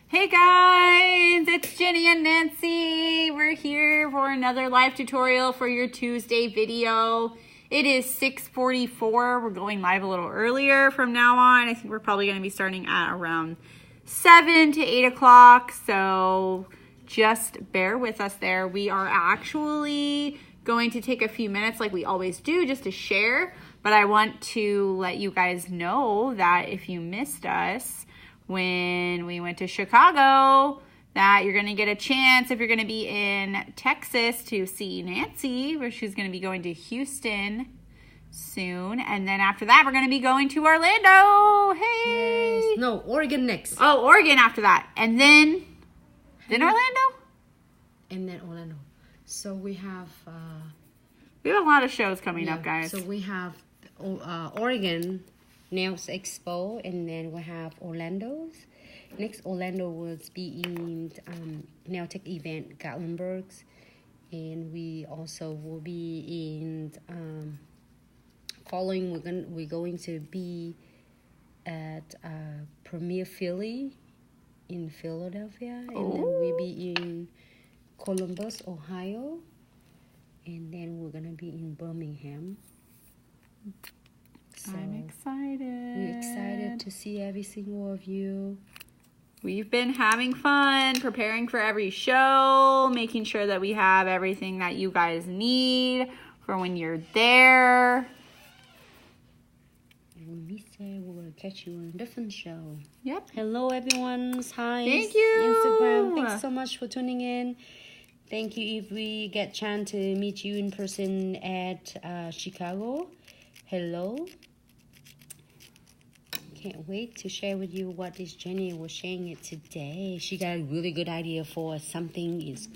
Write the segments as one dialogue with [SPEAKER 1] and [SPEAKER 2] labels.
[SPEAKER 1] Hey guys, it's Jenny and Nancy. We're here for another live tutorial for your Tuesday video. It is 6:44. We're going live a little earlier from now on. I think we're probably going to be starting at around 7 to 8 o'clock. So just bear with us there. We are actually going to take a few minutes like we always do just to share. But I want to let you guys know that if you missed us when we went to Chicago, that you're going to get a chance if you're going to be in Texas to see Nancy, where she's going to be going to Houston soon. And then after that, we're going to be going to Orlando. Hey!
[SPEAKER 2] Yes. No, Oregon next.
[SPEAKER 1] Oh, Oregon after that. And then Orlando?
[SPEAKER 2] And then Orlando. So we have...
[SPEAKER 1] we have a lot of shows coming up, guys.
[SPEAKER 2] So we have Oregon Nails Expo, and then we have Orlando's. Next Orlando will be in Nail Tech event Gatlinburg's, and we also will be in following. We're going to be at Premier Philly in Philadelphia, and then we'll be in Columbus, Ohio, and then we're gonna be in Birmingham. So
[SPEAKER 1] I'm excited.
[SPEAKER 2] We're excited to see every single of you.
[SPEAKER 1] We've been having fun preparing for every show, making sure that we have everything that you guys need for when you're there.
[SPEAKER 2] And when we say we'll catch you on a different show.
[SPEAKER 1] Yep.
[SPEAKER 2] Hello, everyone. Hi.
[SPEAKER 1] Thank you.
[SPEAKER 2] Instagram. Thanks so much for tuning in. Thank you if we get chance to meet you in person at Chicago. Hello. Can't wait to share with you what this Jenny was sharing it today. She got a really good idea for something is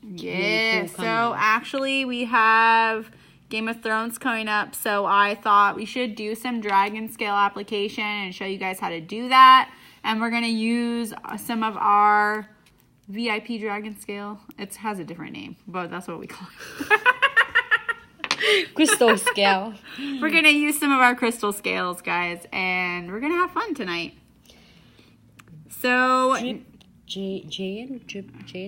[SPEAKER 1] Yeah,
[SPEAKER 2] really cool
[SPEAKER 1] so actually we have Game of Thrones coming up, so I thought we should do some dragon scale application and show you guys how to do that. And we're going to use some of our VIP dragon scale. It has a different name, but that's what we call it.
[SPEAKER 2] crystal scale.
[SPEAKER 1] We're going to use some of our crystal scales, guys, and we're going to have fun tonight. So...
[SPEAKER 2] Jen,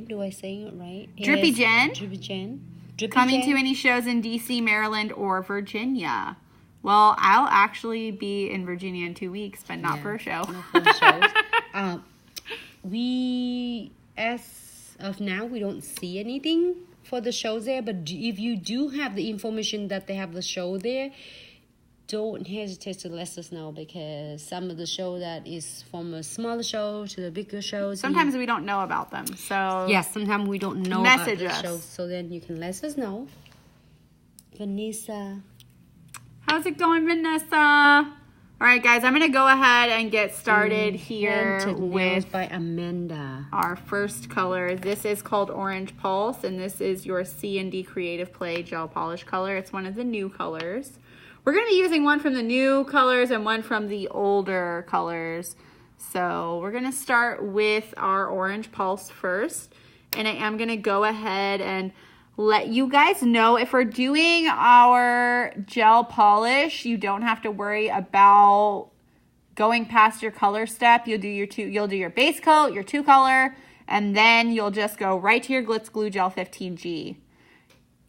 [SPEAKER 2] do I say it right?
[SPEAKER 1] Drippy
[SPEAKER 2] Yes,
[SPEAKER 1] Jen.
[SPEAKER 2] Drippy Jen.
[SPEAKER 1] Coming to any shows in DC, Maryland, or Virginia. Well, I'll actually be in Virginia in 2 weeks, but not for a show.
[SPEAKER 2] Not for shows. We, as of now, we don't see anything for the shows there, but if you do have the information that they have the show there, don't hesitate to let us know, because some of the show that is from a smaller show to the bigger shows.
[SPEAKER 1] Sometimes we don't know about them, so...
[SPEAKER 2] Yes, sometimes we don't know
[SPEAKER 1] message
[SPEAKER 2] about
[SPEAKER 1] us.
[SPEAKER 2] the show, so then you can let us know. Vanessa.
[SPEAKER 1] How's it going, Vanessa? All right, guys, I'm going to go ahead and get started here
[SPEAKER 2] Nails
[SPEAKER 1] with
[SPEAKER 2] by Amanda.
[SPEAKER 1] our first color. This is called Orange Pulse, and this is your C&D Creative Play Gel Polish color. It's one of the new colors. We're going to be using one from the new colors and one from the older colors. So we're going to start with our Orange Pulse first, and I am going to go ahead and let you guys know if we're doing our gel polish, you don't have to worry about going past your color step. You'll do your base coat, your 2-color, and then you'll just go right to your Glitz Glue Gel 15G.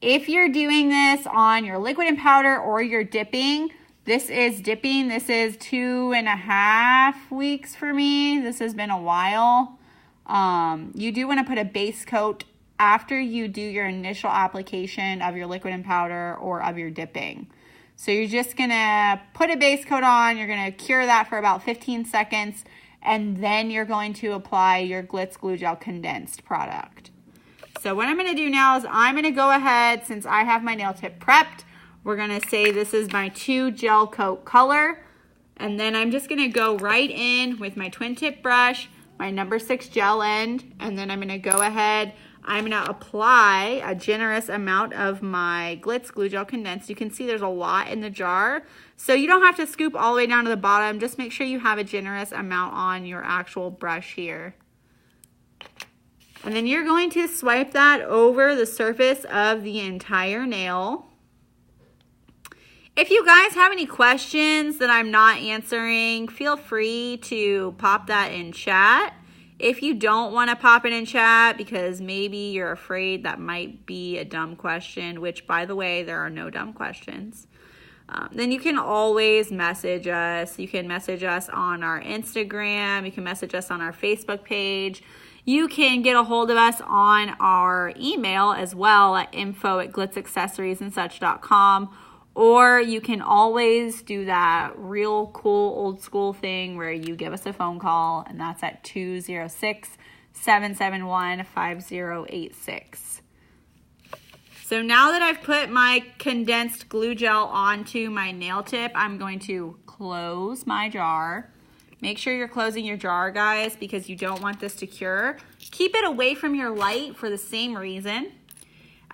[SPEAKER 1] If you're doing this on your liquid and powder or you're dipping, this is dipping. This is 2.5 weeks for me. This has been a while. You do want to put a base coat after you do your initial application of your liquid and powder or of your dipping. So you're just going to put a base coat on. You're going to cure that for about 15 seconds. And then you're going to apply your Glitz Glue Gel Condensed product. So what I'm going to do now is I'm going to go ahead, since I have my nail tip prepped, we're going to say this is my 2 gel coat color. And then I'm just going to go right in with my twin tip brush, my number 6 gel end. And then I'm going to go ahead, I'm going to apply a generous amount of my Glitz Glue Gel Condensed. You can see there's a lot in the jar. So you don't have to scoop all the way down to the bottom. Just make sure you have a generous amount on your actual brush here. And then you're going to swipe that over the surface of the entire nail. If you guys have any questions that I'm not answering, feel free to pop that in chat. If you don't want to pop it in chat because maybe you're afraid that might be a dumb question, which, by the way, there are no dumb questions, then you can always message us. You can message us on our Instagram. You can message us on our Facebook page. You can get a hold of us on our email as well at info@glitzaccessoriesandsuch.com. Or you can always do that real cool old school thing where you give us a phone call, and that's at 206-771-5086. So now that I've put my condensed glue gel onto my nail tip, I'm going to close my jar. Make sure you're closing your jar, guys, because you don't want this to cure. Keep it away from your light for the same reason.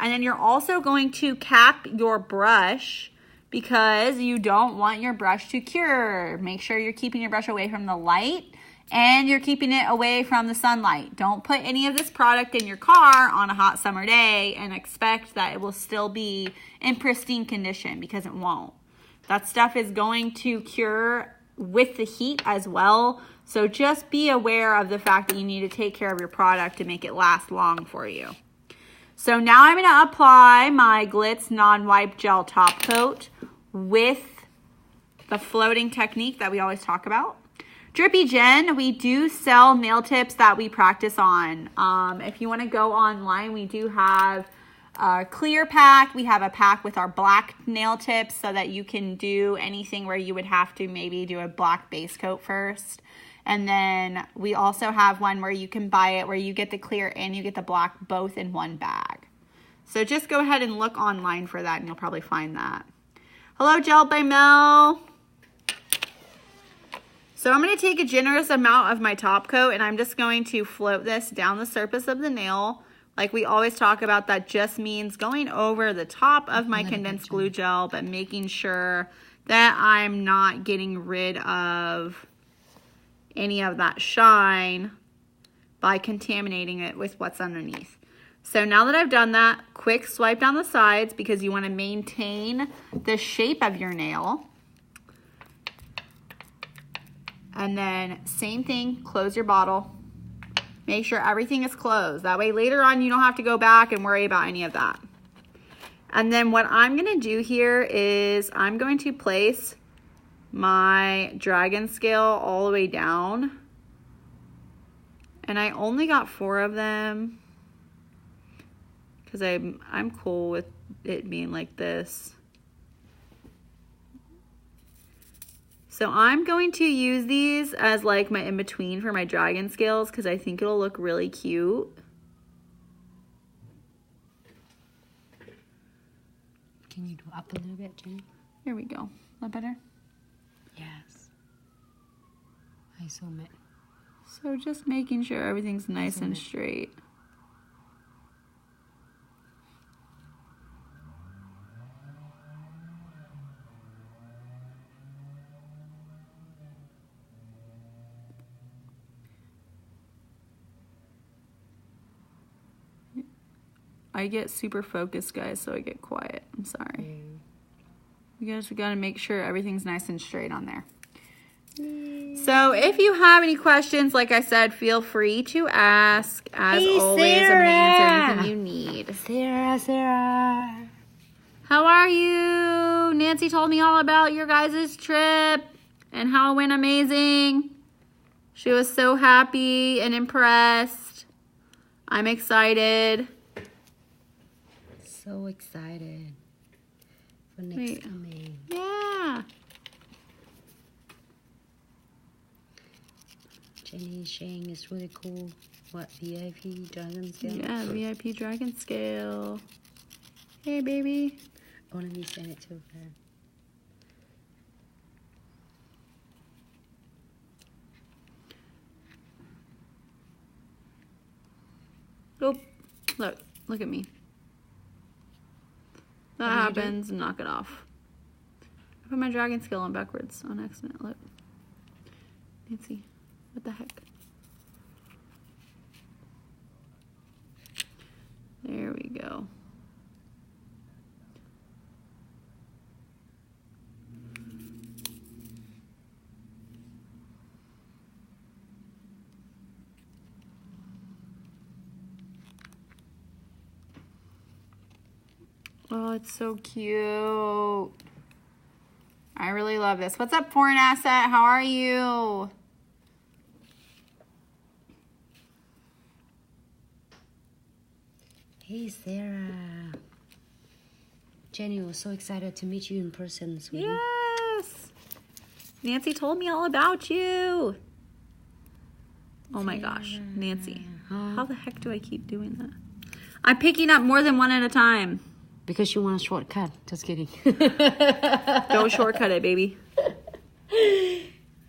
[SPEAKER 1] And then you're also going to cap your brush because you don't want your brush to cure. Make sure you're keeping your brush away from the light and you're keeping it away from the sunlight. Don't put any of this product in your car on a hot summer day and expect that it will still be in pristine condition, because it won't. That stuff is going to cure with the heat as well. So just be aware of the fact that you need to take care of your product to make it last long for you. So now I'm going to apply my Glitz non-wipe gel top coat with the floating technique that we always talk about. Drippy Jen, we do sell nail tips that we practice on. If you want to go online, we do have a clear pack. We have a pack with our black nail tips so that you can do anything where you would have to maybe do a black base coat first. And then we also have one where you can buy it where you get the clear and you get the black both in one bag. So just go ahead and look online for that and you'll probably find that. Hello, Gel by Mel. So I'm going to take a generous amount of my top coat and I'm just going to float this down the surface of the nail. Like we always talk about, that just means going over the top of my condensed glue gel, but making sure that I'm not getting rid of any of that shine by contaminating it with what's underneath. So now that I've done that, quick swipe down the sides because you want to maintain the shape of your nail. And then same thing, close your bottle. Make sure everything is closed. That way later on you don't have to go back and worry about any of that. And then what I'm going to do here is I'm going to place my dragon scale all the way down. And I only got 4 of them because I'm cool with it being like this. So I'm going to use these as like my in-between for my dragon scales because I think it'll look really cute.
[SPEAKER 2] Can you do up a little bit, Jenny?
[SPEAKER 1] Here we go. A lot better?
[SPEAKER 2] Yes. I saw it.
[SPEAKER 1] So just making sure everything's nice and straight. I get super focused, guys, so I get quiet. I'm sorry. You guys got to make sure everything's nice and straight on there. So if you have any questions, like I said, feel free to ask. As always, I'm going to answer anything you need.
[SPEAKER 2] Sarah.
[SPEAKER 1] How are you? Nancy told me all about your guys' trip and how it went amazing. She was so happy and impressed. I'm excited.
[SPEAKER 2] So excited for next coming.
[SPEAKER 1] Yeah.
[SPEAKER 2] Jenny saying it's really cool. What, VIP dragon scale?
[SPEAKER 1] Yeah, VIP dragon scale. Hey, baby.
[SPEAKER 2] Oh, let me send it to her.
[SPEAKER 1] Oh, look at me. That happens, knock it off. I put my dragon scale on backwards on accident. Look. Nancy, what the heck? There we go. Oh, it's so cute. I really love this. What's up, Foreign Asset? How are you?
[SPEAKER 2] Hey, Sarah. Jenny was so excited to meet you in person, sweetie.
[SPEAKER 1] Yes. Nancy told me all about you. Oh my gosh, Nancy. How the heck do I keep doing that? I'm picking up more than one at a time.
[SPEAKER 2] Because you want a shortcut. Just kidding.
[SPEAKER 1] Don't shortcut it, baby.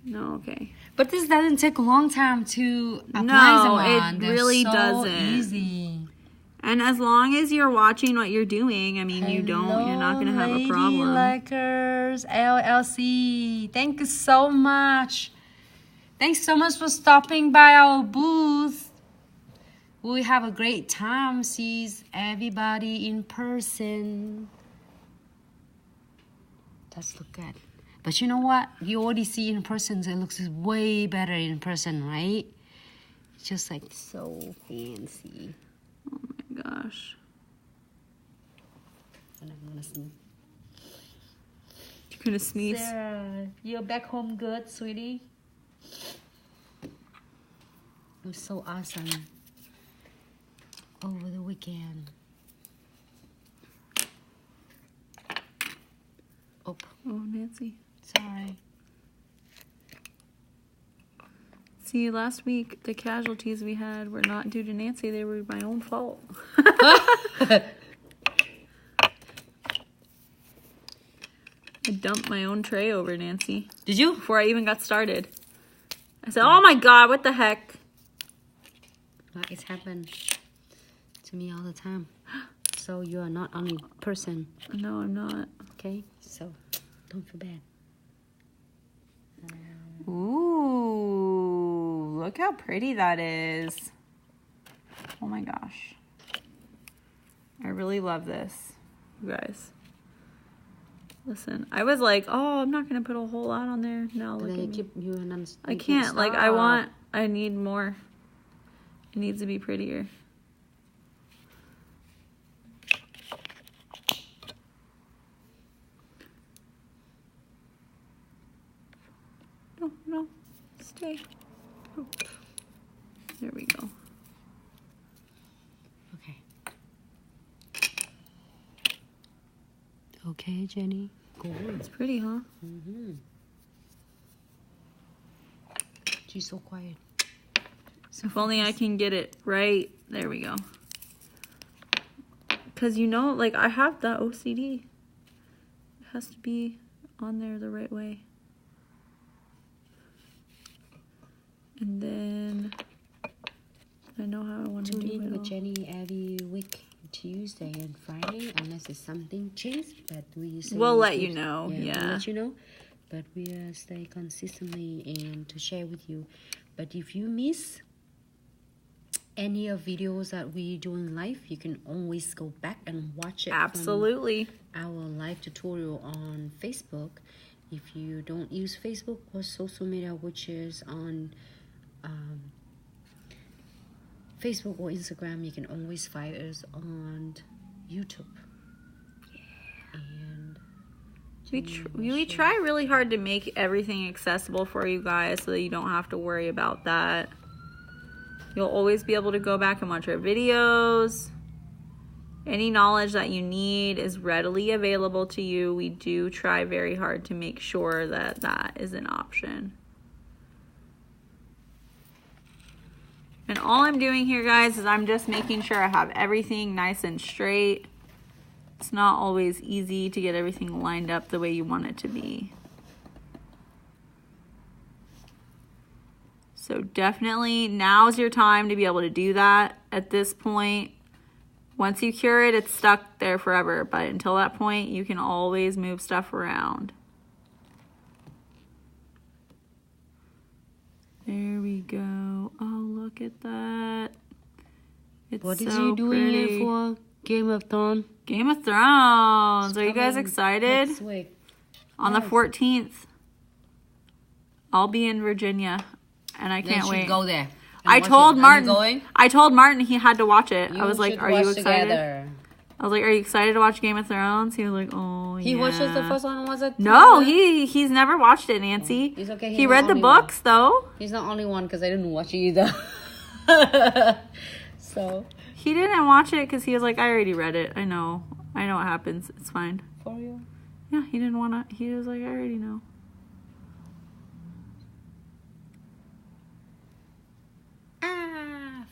[SPEAKER 1] No, okay.
[SPEAKER 2] But this doesn't take a long time to apply them on.
[SPEAKER 1] No, it really
[SPEAKER 2] so
[SPEAKER 1] doesn't.
[SPEAKER 2] Easy.
[SPEAKER 1] And as long as you're watching what you're doing, I mean, you're not going to have a problem.
[SPEAKER 2] Lakers LLC. Thank you so much. Thanks so much for stopping by our booth. We have a great time. Sees everybody in person. Does look good. But you know what? You already see in person, so it looks way better in person, right? It's just like so fancy.
[SPEAKER 1] Oh my gosh.
[SPEAKER 2] And I'm gonna sneeze.
[SPEAKER 1] You're gonna sneeze?
[SPEAKER 2] Sarah, you're back home good, sweetie? It was so awesome. Over the weekend. Oh,
[SPEAKER 1] Nancy.
[SPEAKER 2] sorry.
[SPEAKER 1] See, last week, the casualties we had were not due to Nancy. They were my own fault. I dumped my own tray over Nancy.
[SPEAKER 2] Did you?
[SPEAKER 1] Before I even got started. I said, oh my God, what the heck?
[SPEAKER 2] Well, it's happened to me all the time. So you are not only person.
[SPEAKER 1] No, I'm not.
[SPEAKER 2] Okay? So don't feel bad.
[SPEAKER 1] Ooh, look how pretty that is. Oh my gosh. I really love this, you guys. Listen, I was like, oh, I'm not going to put a whole lot on there. Now look at me. I can't. Like, I need more. It needs to be prettier. No, stay. Oh. There we go.
[SPEAKER 2] Okay. Okay, Jenny. Cool.
[SPEAKER 1] It's pretty, huh?
[SPEAKER 2] Mm-hmm. She's so quiet.
[SPEAKER 1] If only I can get it right. There we go. Because, like, I have that OCD. It has to be on there the right way. And then I know how I want to do it.
[SPEAKER 2] Tune in with
[SPEAKER 1] all.
[SPEAKER 2] Jenny every week, Tuesday and Friday, unless it's something changed. But
[SPEAKER 1] we'll let you know. Yeah.
[SPEAKER 2] We'll let you know. But we stay consistently and to share with you. But if you miss any of videos that we do in live, you can always go back and watch it.
[SPEAKER 1] Absolutely.
[SPEAKER 2] From our live tutorial on Facebook. If you don't use Facebook or social media, which is on Facebook or Instagram, you can always find us on YouTube. And
[SPEAKER 1] we try really hard to make everything accessible for you guys so that you don't have to worry about that. You'll always be able to go back and watch our videos. Any knowledge that you need is readily available to you. We do try very hard to make sure that that is an option. And all I'm doing here, guys, is I'm just making sure I have everything nice and straight. It's not always easy to get everything lined up the way you want it to be. So definitely now's your time to be able to do that at this point. Once you cure it, it's stuck there forever. But until that point, you can always move stuff around. There we go. Oh, look at that. It's
[SPEAKER 2] what is
[SPEAKER 1] so
[SPEAKER 2] he doing
[SPEAKER 1] pretty.
[SPEAKER 2] it for? Game of Thrones.
[SPEAKER 1] Game of Thrones. Are you guys excited?
[SPEAKER 2] Next week.
[SPEAKER 1] On the 14th. I'll be in Virginia. And I can't wait.
[SPEAKER 2] Go there.
[SPEAKER 1] I told Martin.
[SPEAKER 2] Are you going?
[SPEAKER 1] I told Martin he had to watch it. I was like,
[SPEAKER 2] should
[SPEAKER 1] "Are you
[SPEAKER 2] watch
[SPEAKER 1] excited?"
[SPEAKER 2] Together.
[SPEAKER 1] I was like, "Are you excited to watch Game of Thrones?" He was like, "Oh, yeah."
[SPEAKER 2] He watches the first one, was it?
[SPEAKER 1] No, he's never watched it, Nancy.
[SPEAKER 2] It's okay.
[SPEAKER 1] He read the books, though.
[SPEAKER 2] He's not only one because I didn't watch it either. So.
[SPEAKER 1] He didn't watch it because he was like, "I already read it. I know what happens. It's fine."
[SPEAKER 2] For you?
[SPEAKER 1] Yeah, he didn't want to. He was like, "I already know."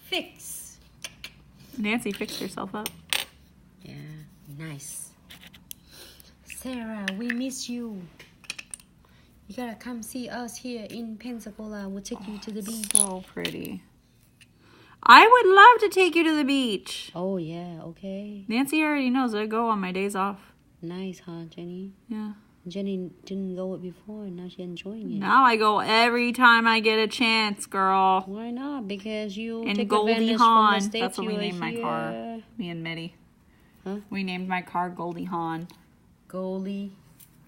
[SPEAKER 2] Fix.
[SPEAKER 1] Nancy fixed herself up.
[SPEAKER 2] Yeah, nice. Sarah, we miss you. You gotta come see us here in Pensacola. We'll take you to the beach.
[SPEAKER 1] So pretty. I would love to take you to the beach.
[SPEAKER 2] Oh, yeah, okay.
[SPEAKER 1] Nancy already knows I go on my days off.
[SPEAKER 2] Nice, huh, Jenny?
[SPEAKER 1] Yeah.
[SPEAKER 2] Jenny didn't go it before, and now she's enjoying it.
[SPEAKER 1] Now I go every time I get a chance, girl.
[SPEAKER 2] Why not? Because you
[SPEAKER 1] And
[SPEAKER 2] take
[SPEAKER 1] Goldie
[SPEAKER 2] advantage
[SPEAKER 1] Hawn.
[SPEAKER 2] from the states.
[SPEAKER 1] That's what we
[SPEAKER 2] you
[SPEAKER 1] named
[SPEAKER 2] are
[SPEAKER 1] my
[SPEAKER 2] here.
[SPEAKER 1] car. Me and Mitty.
[SPEAKER 2] Huh?
[SPEAKER 1] We named my car Goldie Hawn.
[SPEAKER 2] Goldie.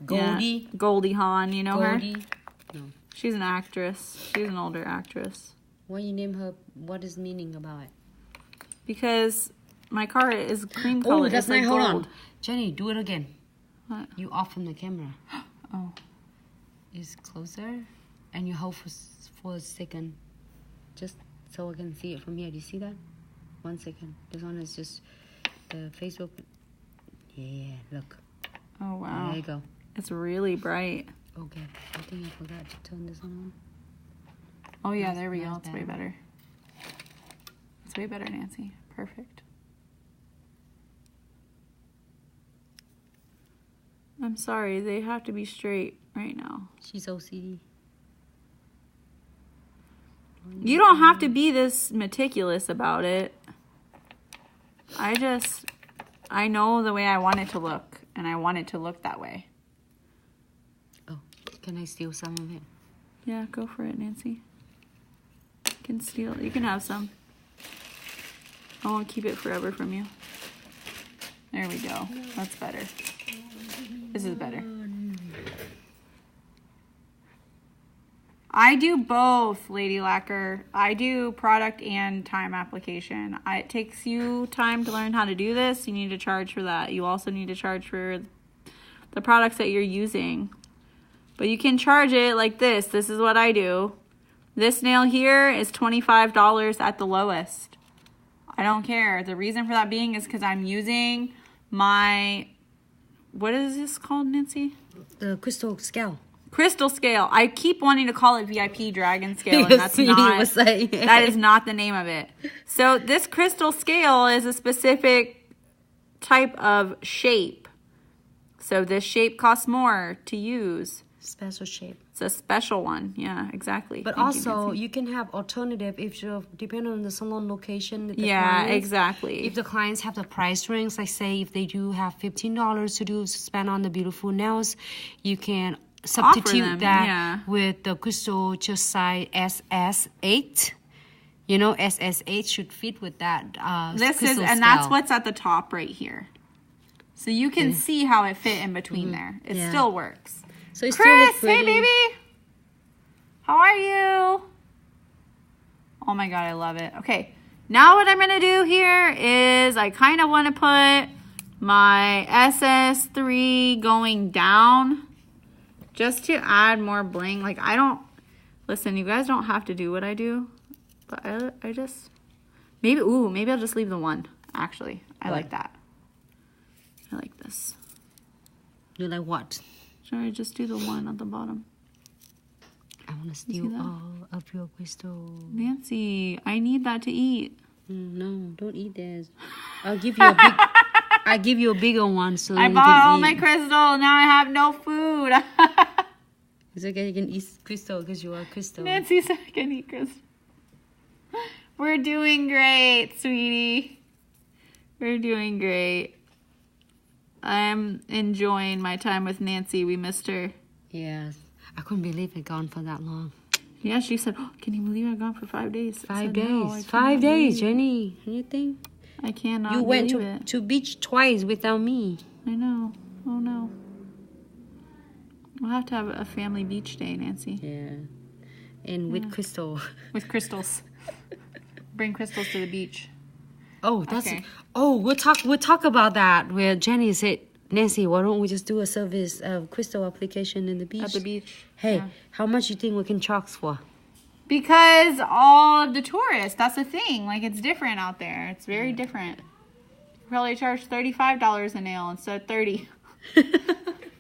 [SPEAKER 1] Yeah. Goldie Hawn, you know
[SPEAKER 2] Goldie.
[SPEAKER 1] her?
[SPEAKER 2] No.
[SPEAKER 1] She's an actress. She's an older actress.
[SPEAKER 2] Why you name her? What is meaning about it?
[SPEAKER 1] Because my car is cream
[SPEAKER 2] Oh,
[SPEAKER 1] color.
[SPEAKER 2] that's
[SPEAKER 1] it's like
[SPEAKER 2] nice. Hold
[SPEAKER 1] gold.
[SPEAKER 2] on. Jenny, do it again.
[SPEAKER 1] What?
[SPEAKER 2] You off from the camera.
[SPEAKER 1] Oh.
[SPEAKER 2] It's closer. And you hold for a second. Just so I can see it from here. Do you see that? 1 second. This one is just the Facebook. Yeah, look.
[SPEAKER 1] Oh, wow.
[SPEAKER 2] There you go.
[SPEAKER 1] It's really bright.
[SPEAKER 2] Okay. I think I forgot to turn this on.
[SPEAKER 1] Oh, yeah,
[SPEAKER 2] That's-
[SPEAKER 1] there we go.
[SPEAKER 2] that's
[SPEAKER 1] It's way
[SPEAKER 2] better.
[SPEAKER 1] better. It's way better, Nancy. Perfect. I'm sorry. They have to be straight right now.
[SPEAKER 2] She's OCD.
[SPEAKER 1] You don't have to be this meticulous about it. I know the way I want it to look, and I want it to look that way.
[SPEAKER 2] Oh, can I steal some of it?
[SPEAKER 1] Yeah, go for it, Nancy. You can steal. You can have some. I won't keep it forever from you. There we go. That's better. This is better. I do both, Lady Lacquer. I do product and time application. It takes you time to learn how to do this. You need to charge for that. You also need to charge for the products that you're using. But you can charge it like this. This is what I do. This nail here is $25 at the lowest. I don't care. The reason for that being is because I'm using my... What is this called, Nancy?
[SPEAKER 2] The crystal scale.
[SPEAKER 1] Crystal scale. I keep wanting to call it VIP dragon scale, and that's not. That is not the name of it. So this crystal scale is a specific type of shape. So this shape costs more to use.
[SPEAKER 2] Special shape.
[SPEAKER 1] It's a special one. Yeah, exactly.
[SPEAKER 2] But
[SPEAKER 1] Thank
[SPEAKER 2] also,
[SPEAKER 1] you
[SPEAKER 2] you can have alternative if you depend on the salon location. The
[SPEAKER 1] yeah,
[SPEAKER 2] clients.
[SPEAKER 1] exactly.
[SPEAKER 2] If the clients have the price range, like say if they do have $15 to spend on the beautiful nails, you can substitute
[SPEAKER 1] them,
[SPEAKER 2] that
[SPEAKER 1] yeah.
[SPEAKER 2] with the crystal just size SS8. You know, SS8 should fit with that.
[SPEAKER 1] This is, and that's what's at the top right here. So you can see how it fit in between there. It still works.
[SPEAKER 2] So it's
[SPEAKER 1] Chris,
[SPEAKER 2] still
[SPEAKER 1] hey baby. How are you? Oh my God, I love it. Okay, now what I'm gonna do here is I kind of want to put my SS3 going down just to add more bling. Like listen, you guys don't have to do what I do, but I just, maybe I'll just leave the one. Actually, I like that. I like this.
[SPEAKER 2] You like what?
[SPEAKER 1] Should I just do the one at the bottom?
[SPEAKER 2] I want to steal all of your crystal.
[SPEAKER 1] Nancy, I need that to eat.
[SPEAKER 2] No, don't eat this. I'll give you a big. I give you a bigger one so
[SPEAKER 1] I
[SPEAKER 2] you
[SPEAKER 1] bought
[SPEAKER 2] can
[SPEAKER 1] all
[SPEAKER 2] eat.
[SPEAKER 1] my crystal. Now I have no food.
[SPEAKER 2] It's okay. You can eat crystal because you are crystal.
[SPEAKER 1] Nancy said I can eat crystal. We're doing great, sweetie. We're doing great. I'm enjoying my time with Nancy. We missed her.
[SPEAKER 2] Yes. I couldn't believe it gone for that long.
[SPEAKER 1] Yeah, she said, oh, can you believe I've gone for 5 days?
[SPEAKER 2] 5 days. 5 days, Jenny. Anything?
[SPEAKER 1] I cannot
[SPEAKER 2] You went
[SPEAKER 1] believe it.
[SPEAKER 2] to beach twice without me.
[SPEAKER 1] I know. Oh, no. We'll have to have a family beach day, Nancy.
[SPEAKER 2] Yeah. And with crystal.
[SPEAKER 1] With crystals. Bring crystals to the beach.
[SPEAKER 2] Oh, that's
[SPEAKER 1] Okay.
[SPEAKER 2] we'll talk about that. Where Jenny said, Nancy, why don't we just do a service of crystal application in the beach?
[SPEAKER 1] At the beach.
[SPEAKER 2] Hey,
[SPEAKER 1] Yeah.
[SPEAKER 2] how much you think we can charge for?
[SPEAKER 1] Because all of the tourists, that's the thing. Like, it's different out there. It's very different. Probably charge $35 a nail instead of $30.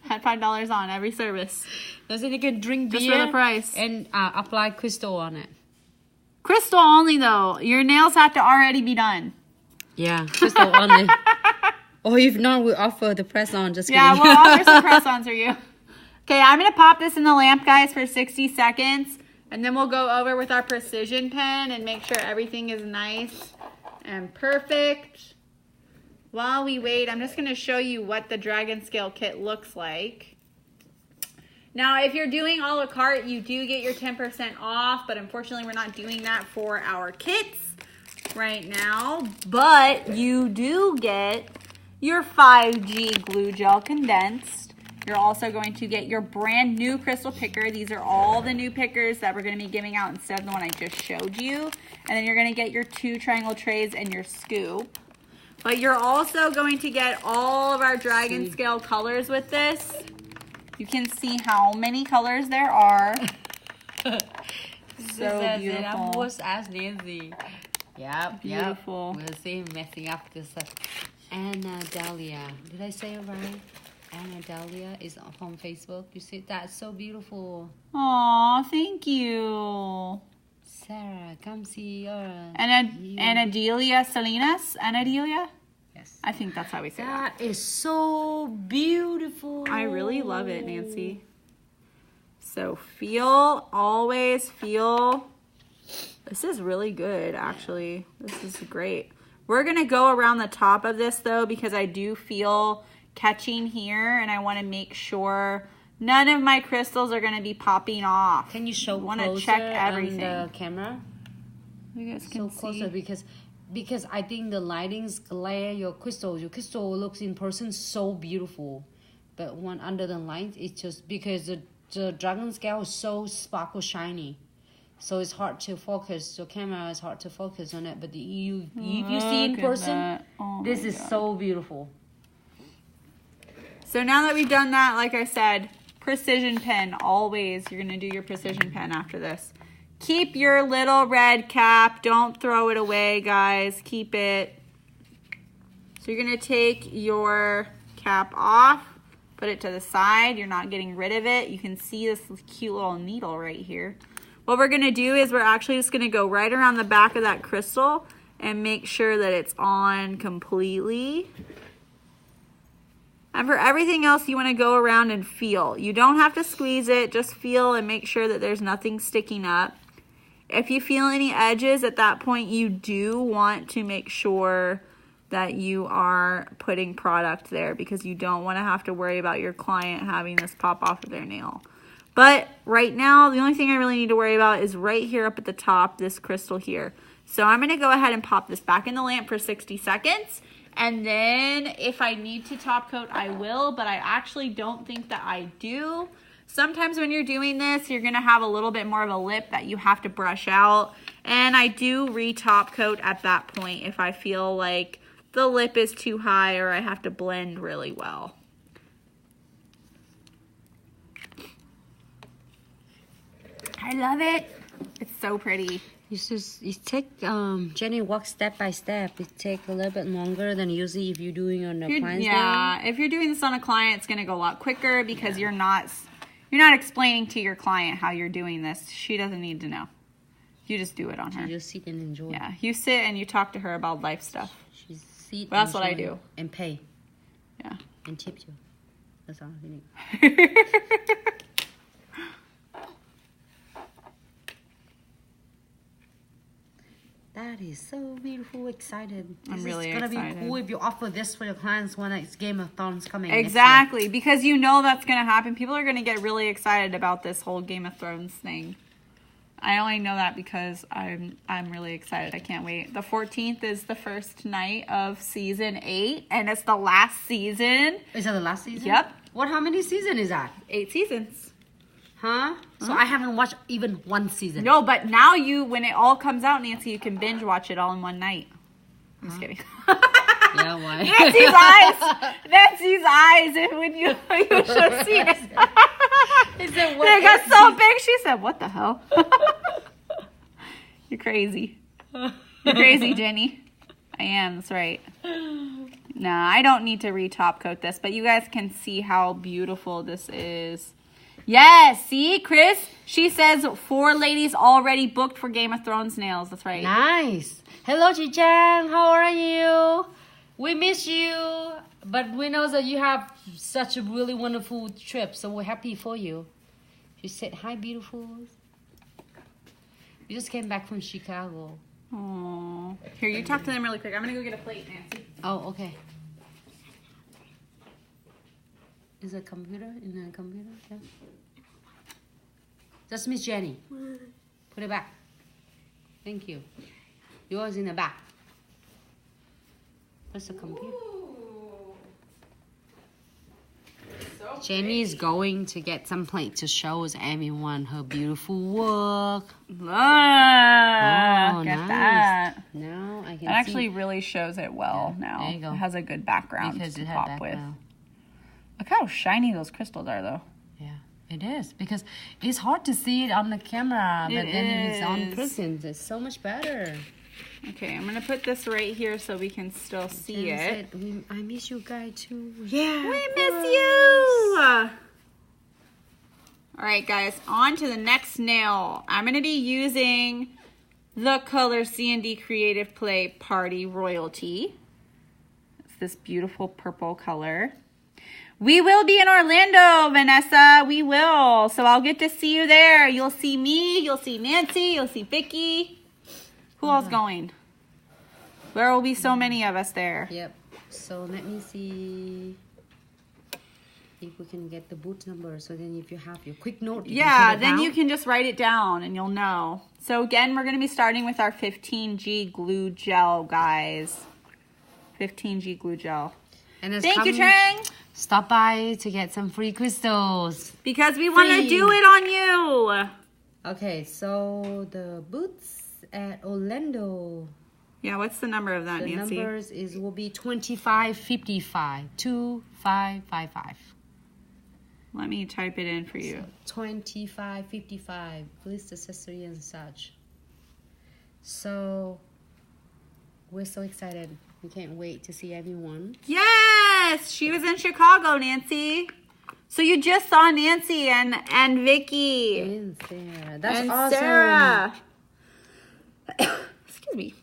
[SPEAKER 1] Had $5 on every service.
[SPEAKER 2] Doesn't you can drink beer
[SPEAKER 1] Just for the price.
[SPEAKER 2] and apply crystal on it?
[SPEAKER 1] Crystal only, though. Your nails have to already be done.
[SPEAKER 2] Yeah, crystal only. Or if not, we offer the press on. Just kidding.
[SPEAKER 1] Yeah, we'll offer some press-ons for you. Okay, I'm going to pop this in the lamp, guys, for 60 seconds. And then we'll go over with our precision pen and make sure everything is nice and perfect. While we wait, I'm just going to show you what the Dragon Scale kit looks like. Now, if you're doing a la carte, you do get your 10% off, but unfortunately, we're not doing that for our kits right now. But you do get your 5G glue gel condensed. You're also going to get your brand new crystal picker. These are all the new pickers that we're going to be giving out instead of the one I just showed you. And then you're going to get your 2 triangle trays and your scoop. But you're also going to get all of our Dragon Scale colors with this. You can see how many colors there are. So beautiful.
[SPEAKER 2] I almost asked Nancy. Yep,
[SPEAKER 1] Beautiful.
[SPEAKER 2] We'll see messing up this stuff. Anna Dahlia. Did I say it right? Anna Dahlia is on Facebook. You see, that's so beautiful.
[SPEAKER 1] Aw, thank you.
[SPEAKER 2] Sarah, come see your...
[SPEAKER 1] Anadelia Salinas? Anadelia?
[SPEAKER 2] Yes.
[SPEAKER 1] I think that's how we say that.
[SPEAKER 2] That is so beautiful.
[SPEAKER 1] I really love it, Nancy. So always feel. This is really good, actually. This is great. We're going to go around the top of this, though, because I do feel catching here, and I want to make sure none of my crystals are going to be popping off.
[SPEAKER 2] Can you show
[SPEAKER 1] want to
[SPEAKER 2] closer
[SPEAKER 1] check everything
[SPEAKER 2] on the camera?
[SPEAKER 1] You guys
[SPEAKER 2] So
[SPEAKER 1] can
[SPEAKER 2] closer
[SPEAKER 1] see.
[SPEAKER 2] because I think the lightings glare your crystal. Your crystal looks in person so beautiful, but when under the light, it's just because the dragon scale is so sparkle shiny. So it's hard to focus. Your camera is hard to focus on it. But if you see in
[SPEAKER 1] Look at
[SPEAKER 2] person,
[SPEAKER 1] that. Oh
[SPEAKER 2] this
[SPEAKER 1] my
[SPEAKER 2] is
[SPEAKER 1] God.
[SPEAKER 2] so beautiful.
[SPEAKER 1] So now that we've done that, like I said, precision pen, always. You're going to do your precision pen after this. Keep your little red cap. Don't throw it away, guys. Keep it. So you're going to take your cap off, put it to the side. You're not getting rid of it. You can see this cute little needle right here. What we're going to do is we're actually just going to go right around the back of that crystal and make sure that it's on completely. And for everything else, you want to go around and feel. You don't have to squeeze it. Just feel and make sure that there's nothing sticking up. If you feel any edges at that point, you do want to make sure that you are putting product there because you don't want to have to worry about your client having this pop off of their nail. But right now, the only thing I really need to worry about is right here up at the top, this crystal here. So I'm going to go ahead and pop this back in the lamp for 60 seconds. And then if I need to top coat, I will, but I actually don't think that I do. Sometimes when you're doing this, you're going to have a little bit more of a lip that you have to brush out. And I do re-top coat at that point if I feel like the lip is too high or I have to blend really well. I love it. It's so pretty.
[SPEAKER 2] You take Jenny walk step by step. It take a little bit longer than usually if you're doing on a client's
[SPEAKER 1] Yeah, if you're doing this on a client, it's going to go a lot quicker because you're not explaining to your client how you're doing this. She doesn't need to know. You just do it on her.
[SPEAKER 2] You just sit and enjoy.
[SPEAKER 1] Yeah, you sit and you talk to her about life stuff.
[SPEAKER 2] She sit.
[SPEAKER 1] Well, that's what I
[SPEAKER 2] enjoy,
[SPEAKER 1] do.
[SPEAKER 2] And pay
[SPEAKER 1] Yeah.
[SPEAKER 2] and tip you. That's all you need. That is so beautiful. Excited.
[SPEAKER 1] I'm really
[SPEAKER 2] It's gonna
[SPEAKER 1] excited.
[SPEAKER 2] be cool if you offer this for your clients when it's Game of Thrones coming.
[SPEAKER 1] Exactly, because you know that's going to happen. People are going to get really excited about this whole Game of Thrones thing. I only know that because I'm really excited. I can't wait. The 14th is the first night of season 8, and it's the last season.
[SPEAKER 2] Is that the last season?
[SPEAKER 1] Yep.
[SPEAKER 2] How many season is that?
[SPEAKER 1] 8 seasons.
[SPEAKER 2] Huh? So I haven't watched even one season.
[SPEAKER 1] No, but now when it all comes out, Nancy, you can binge watch it all in one night. I'm just kidding.
[SPEAKER 2] Yeah, why?
[SPEAKER 1] Nancy's eyes, and when you should see it.
[SPEAKER 2] Is it what
[SPEAKER 1] They got so big, she said, what the hell? You're crazy. You're crazy, Jenny. I am, that's right. Nah, I don't need to re-top coat this, but you guys can see how beautiful this is. Yes, see, Chris? She says 4 ladies already booked for Game of Thrones nails. That's right.
[SPEAKER 2] Nice. Hello, Chi-Chang. How are you? We miss you, but we know that you have such a really wonderful trip, so we're happy for you. She said, hi, beautiful. We just came back from Chicago.
[SPEAKER 1] Aww. Here, you talk to them really quick. I'm going to go get a plate, Nancy.
[SPEAKER 2] Oh, okay. Is a computer in a computer? Yeah. That's Miss Jenny. Put it back. Thank you. Yours in the back. Where's the computer?
[SPEAKER 1] So
[SPEAKER 2] Jenny is going to get some plate to show everyone her beautiful work.
[SPEAKER 1] Look
[SPEAKER 2] Oh,
[SPEAKER 1] at
[SPEAKER 2] nice.
[SPEAKER 1] that.
[SPEAKER 2] Now I can
[SPEAKER 1] That actually
[SPEAKER 2] see.
[SPEAKER 1] really shows it well now.
[SPEAKER 2] there you go.
[SPEAKER 1] It has a good background
[SPEAKER 2] Because
[SPEAKER 1] to
[SPEAKER 2] it had
[SPEAKER 1] pop with.
[SPEAKER 2] background.
[SPEAKER 1] Look how shiny those crystals are, though.
[SPEAKER 2] Yeah, it is. Because it's hard to see it on the camera, but
[SPEAKER 1] It
[SPEAKER 2] then it's on
[SPEAKER 1] is.
[SPEAKER 2] person. It's so much better.
[SPEAKER 1] Okay, I'm gonna put this right here so we can still see
[SPEAKER 2] Jenny
[SPEAKER 1] it.
[SPEAKER 2] said, I miss you guys too. Yeah.
[SPEAKER 1] We miss you! All right, guys, on to the next nail. I'm gonna be using the color C&D Creative Play Party Royalty. It's this beautiful purple color. We will be in Orlando, Vanessa. We will. So I'll get to see you there. You'll see me. You'll see Nancy. You'll see Vicky. Who else going? There will be so many of us there.
[SPEAKER 2] Yep. So let me see if we can get the booth number. So then if you have your quick note, you
[SPEAKER 1] Yeah,
[SPEAKER 2] can put it
[SPEAKER 1] then
[SPEAKER 2] down.
[SPEAKER 1] you can just write it down and you'll know. So again, we're going to be starting with our 15G glue gel, guys. 15G glue gel.
[SPEAKER 2] And it's
[SPEAKER 1] Thank you,
[SPEAKER 2] coming-
[SPEAKER 1] Trang.
[SPEAKER 2] Stop by to get some free crystals.
[SPEAKER 1] Because we want to
[SPEAKER 2] Free.
[SPEAKER 1] do it on you.
[SPEAKER 2] Okay, so the booths at Orlando.
[SPEAKER 1] Yeah, what's the number of that,
[SPEAKER 2] The
[SPEAKER 1] Nancy?
[SPEAKER 2] numbers will be 2555 2555.
[SPEAKER 1] Let me type it in for you.
[SPEAKER 2] 2555 Glitz accessory and such. So we're so excited. We can't wait to see everyone.
[SPEAKER 1] Yes, she was in Chicago, Nancy. So you just saw Nancy and Vicky
[SPEAKER 2] And Sarah. That's
[SPEAKER 1] and
[SPEAKER 2] awesome.
[SPEAKER 1] Sarah. Excuse me.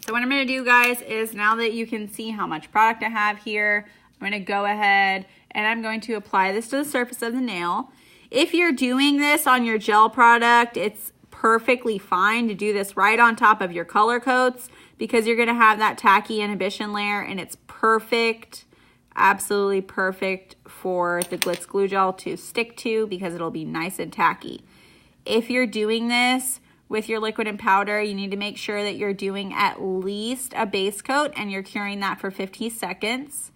[SPEAKER 1] So what I'm going to do, guys, is now that you can see how much product I have here, I'm going to go ahead and I'm going to apply this to the surface of the nail. If you're doing this on your gel product, it's perfectly fine to do this right on top of your color coats because you're going to have that tacky inhibition layer, and it's perfect, absolutely perfect for the Glitz glue gel to stick to because it'll be nice and tacky. If you're doing this with your liquid and powder, you need to make sure that you're doing at least a base coat and you're curing that for 50 seconds.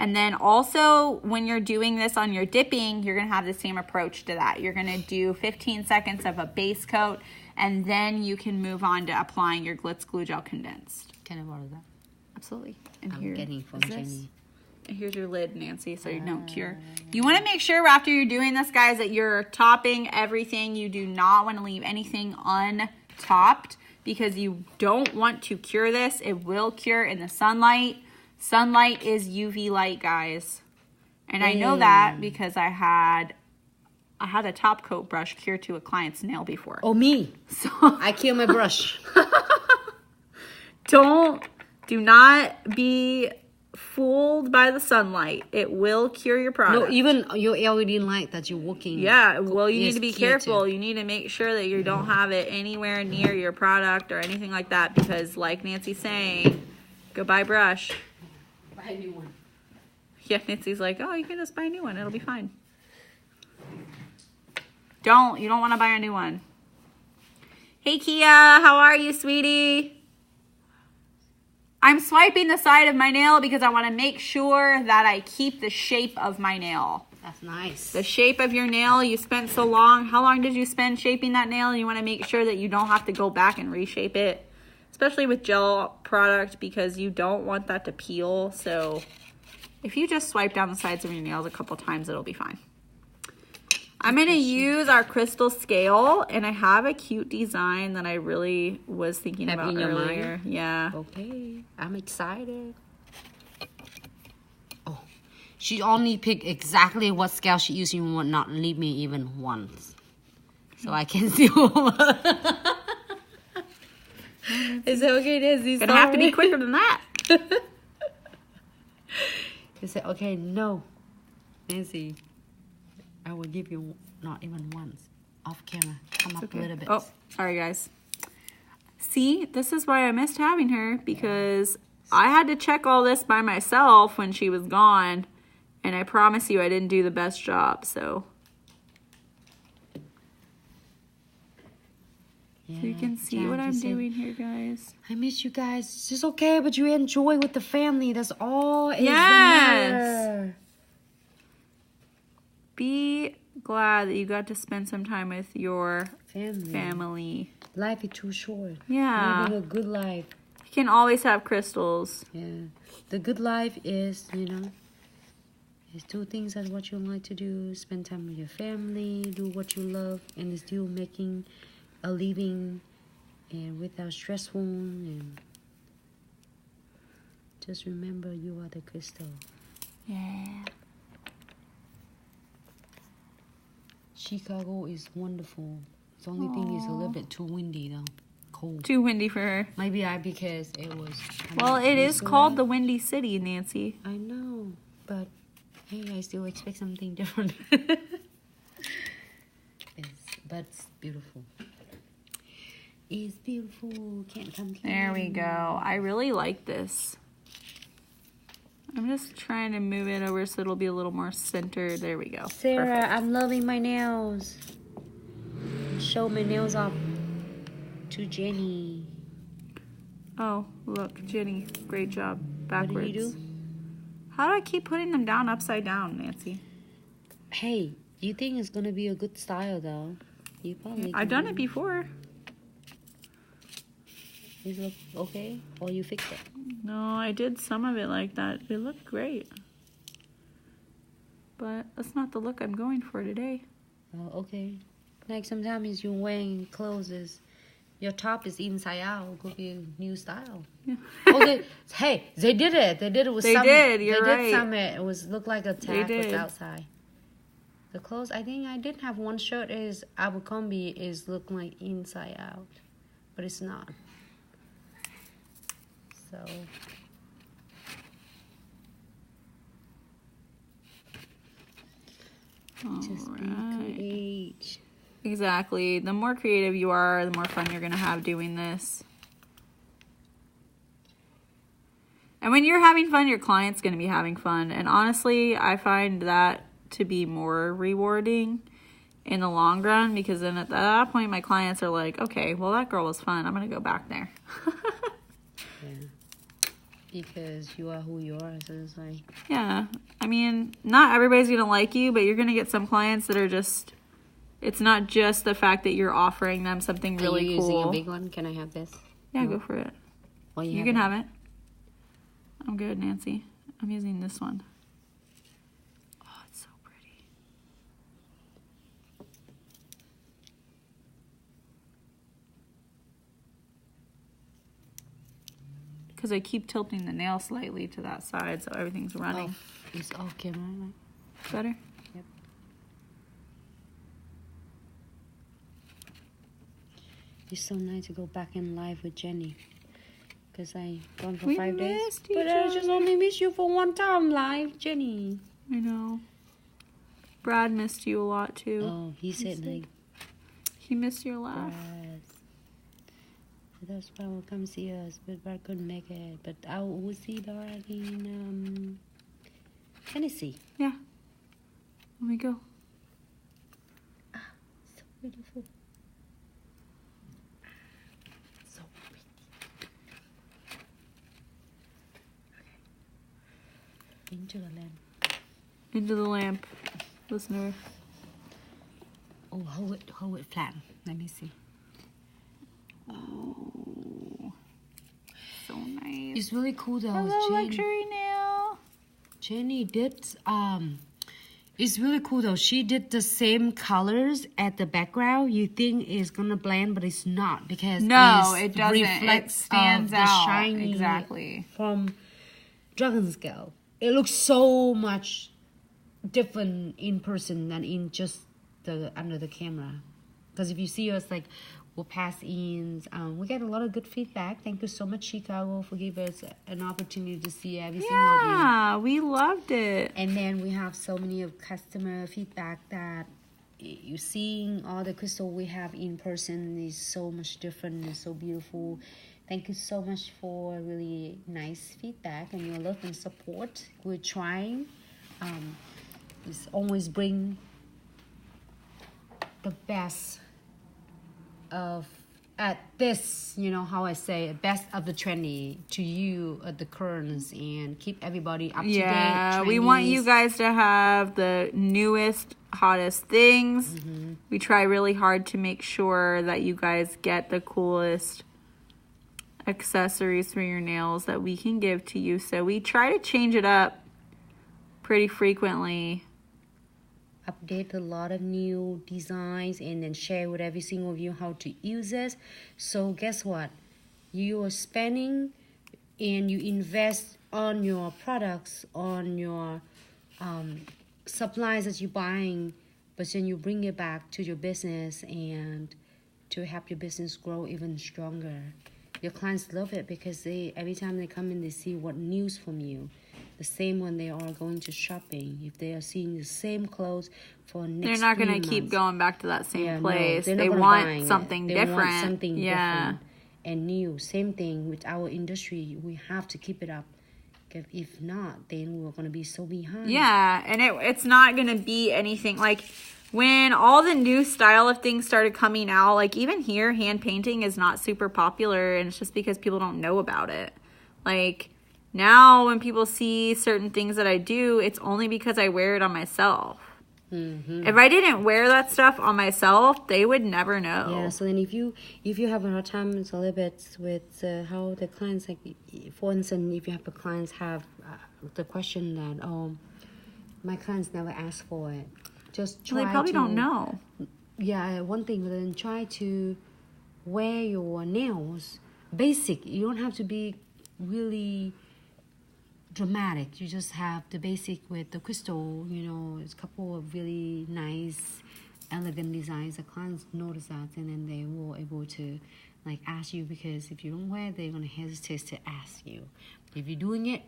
[SPEAKER 1] And then also when you're doing this on your dipping, you're gonna have the same approach to that. You're gonna do 15 seconds of a base coat and then you can move on to applying your Glitz glue gel condensed.
[SPEAKER 2] Can I borrow that?
[SPEAKER 1] Absolutely. And
[SPEAKER 2] I'm
[SPEAKER 1] here
[SPEAKER 2] getting from
[SPEAKER 1] is this.
[SPEAKER 2] Jenny.
[SPEAKER 1] And here's your lid, Nancy, so you don't cure. You want to make sure after you're doing this, guys, that you're topping everything. You do not want to leave anything untopped because you don't want to cure this. It will cure in the sunlight. Sunlight is UV light, guys. And I know that because I had a top coat brush cure to a client's nail before.
[SPEAKER 2] Oh, me.
[SPEAKER 1] So
[SPEAKER 2] I kill my brush.
[SPEAKER 1] do not be fooled by the sunlight. It will cure your product.
[SPEAKER 2] No, even your LED light that you're working.
[SPEAKER 1] Yeah, well, you need
[SPEAKER 2] is
[SPEAKER 1] to be
[SPEAKER 2] clear
[SPEAKER 1] careful.
[SPEAKER 2] too.
[SPEAKER 1] You need to make sure that you don't have it anywhere near your product or anything like that because like Nancy's saying, go buy a brush.
[SPEAKER 2] Buy a new one.
[SPEAKER 1] Yeah, Nancy's like, oh, you can just buy a new one. It'll be fine. You don't want to buy a new one. Hey, Kia, how are you, sweetie? I'm swiping the side of my nail because I want to make sure that I keep the shape of my nail.
[SPEAKER 2] That's nice.
[SPEAKER 1] The shape of your nail, you spent so long. How long did you spend shaping that nail? You want to make sure that you don't have to go back and reshape it. especially with gel product, because you don't want that to peel. So if you just swipe down the sides of your nails a couple times, it'll be fine. I'm going to use our crystal scale, and I have a cute design that I really was thinking about earlier. Yeah.
[SPEAKER 2] Okay, I'm excited. Oh, she only picked exactly what scale she used and would not leave me even once. So I can see Is it okay, Nancy?
[SPEAKER 1] Gonna have to be quicker than that.
[SPEAKER 2] He said, okay, no. Nancy, I will give you not even once. Off camera. Come up a little bit.
[SPEAKER 1] Oh, sorry guys. See, this is why I missed having her, because I had to check all this by myself when she was gone, and I promise you I didn't do the best job, so.
[SPEAKER 2] Yeah,
[SPEAKER 1] so you can see what I'm doing here, guys.
[SPEAKER 2] I miss you guys. It's just okay, but you enjoy with the family. That's all.
[SPEAKER 1] Yes. Be glad that you got to spend some time with your family.
[SPEAKER 2] Life is too short.
[SPEAKER 1] Yeah.
[SPEAKER 2] Living a good life.
[SPEAKER 1] You can always have crystals.
[SPEAKER 2] Yeah. The good life is, you know, is do things that what you like to do. Spend time with your family. Do what you love. And still making a living and without stressful, and just remember you are the crystal.
[SPEAKER 1] Yeah.
[SPEAKER 2] Chicago is wonderful. The only thing is a little bit too windy though. Cold.
[SPEAKER 1] Too windy for her.
[SPEAKER 2] Maybe because it was.
[SPEAKER 1] Well, it is called the Windy City, Nancy.
[SPEAKER 2] I know, but hey, I still expect something different. But it's beautiful. It's beautiful. Can't come clean.
[SPEAKER 1] There we go. I really like this. I'm just trying to move it over so it'll be a little more centered. There we go.
[SPEAKER 2] Sarah,
[SPEAKER 1] Perfect.
[SPEAKER 2] I'm loving my nails. Show my nails off to Jenny.
[SPEAKER 1] Oh, look, Jenny. Great job. Backwards.
[SPEAKER 2] What did you do?
[SPEAKER 1] How do I keep putting them down upside down, Nancy?
[SPEAKER 2] Hey, you think it's gonna be a good style though? You probably.
[SPEAKER 1] I've done it before.
[SPEAKER 2] It look okay, or you fixed it?
[SPEAKER 1] No, I did some of it like that. It looked great. But that's not the look I'm going for today.
[SPEAKER 2] Oh, okay. Like sometimes you're wearing clothes, your top is inside out. Could be a new style.
[SPEAKER 1] Yeah.
[SPEAKER 2] Oh, they did it. They did it with
[SPEAKER 1] they
[SPEAKER 2] some.
[SPEAKER 1] Did, you're
[SPEAKER 2] they
[SPEAKER 1] right.
[SPEAKER 2] did some. It was looked like a tag was
[SPEAKER 1] did.
[SPEAKER 2] outside. The clothes. I think I did have one shirt. Is Abercrombie is look like inside out, but it's not. So. Just be creative.
[SPEAKER 1] Exactly. The more creative you are, the more fun you're going to have doing this. And when you're having fun, your client's going to be having fun. And honestly, I find that to be more rewarding in the long run, because then at that point, my clients are like, okay, well, that girl was fun. I'm going to go back there.
[SPEAKER 2] Yeah. Because you are who you are, so it's like...
[SPEAKER 1] Yeah. I mean, not everybody's going to like you, but you're going to get some clients that are just... It's not just the fact that you're offering them something really cool.
[SPEAKER 2] Are you using a big one? Can I have this?
[SPEAKER 1] Yeah, go for it.
[SPEAKER 2] Well,
[SPEAKER 1] you can have it. I'm good, Nancy. I'm using this one. Oh, it's so pretty. Because I keep tilting the nail slightly to that side, so everything's running.
[SPEAKER 2] Oh, it's off camera, right?
[SPEAKER 1] Better?
[SPEAKER 2] Yep. It's so nice to go back in live with Jenny. Because I gone for 5 days. But I just only miss you for one time live, Jenny.
[SPEAKER 1] I know. Brad missed you a lot too.
[SPEAKER 2] Oh, he said like...
[SPEAKER 1] He missed your laugh.
[SPEAKER 2] Brad. That's why will come see us, but Brad couldn't make it. But I will see Dora in Tennessee.
[SPEAKER 1] Yeah. Let me go.
[SPEAKER 2] Ah, so beautiful. So pretty. Okay. Into the lamp.
[SPEAKER 1] Into the lamp. Listen to her.
[SPEAKER 2] Oh, hold it flat. Let me see.
[SPEAKER 1] Oh.
[SPEAKER 2] It's really cool though.
[SPEAKER 1] Hello, luxury nail.
[SPEAKER 2] Jenny did it's really cool though. She did the same colors at the background. You think it's gonna blend, but it's not because
[SPEAKER 1] it doesn't.
[SPEAKER 2] Reflects
[SPEAKER 1] it stands
[SPEAKER 2] the
[SPEAKER 1] out
[SPEAKER 2] shiny
[SPEAKER 1] exactly
[SPEAKER 2] from dragon scale. It looks so much different in person than in just the under the camera. Because if you see us like we'll pass in, we get a lot of good feedback. Thank you so much, Chicago, for giving us an opportunity to see every single of you.
[SPEAKER 1] Yeah, we loved it.
[SPEAKER 2] And then we have so many of customer feedback that you seeing all the crystal we have in person is so much different and so beautiful. Thank you so much for really nice feedback and your love and support. We're trying. It's always bring the best of at this, you know how I say, best of the trendy to you at the currents and keep everybody up to date.
[SPEAKER 1] Yeah, we want you guys to have the newest, hottest things.
[SPEAKER 2] Mm-hmm.
[SPEAKER 1] We try really hard to make sure that you guys get the coolest accessories for your nails that we can give to you. So we try to change it up pretty frequently.
[SPEAKER 2] Update a lot of new designs and then share with every single of you how to use it. So guess what? You are spending and you invest on your products, on your supplies that you're buying, but then you bring it back to your business and to help your business grow even stronger. Your clients love it because every time they come in, they see what news from you. The same when they are going to shopping. If they are seeing the same clothes for next
[SPEAKER 1] they're not going to keep going back to that same place. They want something different.
[SPEAKER 2] They want something different and new. Same thing with our industry. We have to keep it up. If not, then we're going to be so behind.
[SPEAKER 1] Yeah, and it's not going to be anything like when all the new style of things started coming out. Like even here, hand painting is not super popular, and it's just because people don't know about it. Like now when people see certain things that I do, it's only because I wear it on myself.
[SPEAKER 2] Mm-hmm.
[SPEAKER 1] If I didn't wear that stuff on myself, they would never know.
[SPEAKER 2] Yeah, so then if you have a hard time a little bit with how the clients, like for instance, if you have the clients have the question that, oh, my clients never ask for it, just try
[SPEAKER 1] they probably don't know.
[SPEAKER 2] Yeah, one thing, then try to wear your nails basic. You don't have to be really dramatic. You just have the basic with the crystal, it's a couple of really nice elegant designs. The clients notice that and then they will able to like ask you, because if you don't wear it, they're going to hesitate to ask you. If you're doing it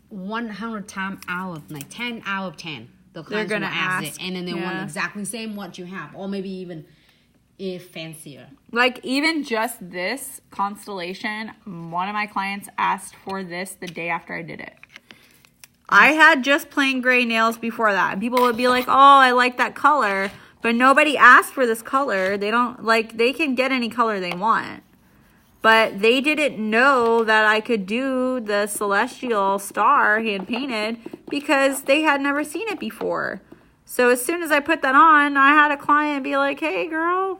[SPEAKER 2] 100 times out of 10 out of 10, the clients will ask it, and then they want exactly the same what you have, or maybe even if fancier.
[SPEAKER 1] Like even just this constellation, one of my clients asked for this the day after I did it. I had just plain gray nails before that, and people would be like, oh, I like that color, but nobody asked for this color. They can get any color they want, but they didn't know that I could do the celestial star hand painted because they had never seen it before. So as soon as I put that on, I had a client be like, hey girl,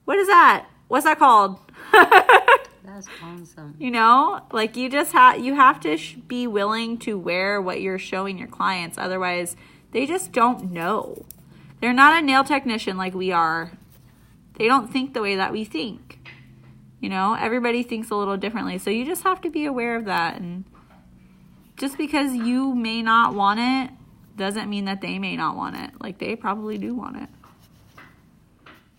[SPEAKER 1] what is that? What's that called?
[SPEAKER 2] That's awesome.
[SPEAKER 1] Like you have to be willing to wear what you're showing your clients. Otherwise, they just don't know. They're not a nail technician like we are. They don't think the way that we think. Everybody thinks a little differently. So you just have to be aware of that. And just because you may not want it doesn't mean that they may not want it. Like they probably do want it.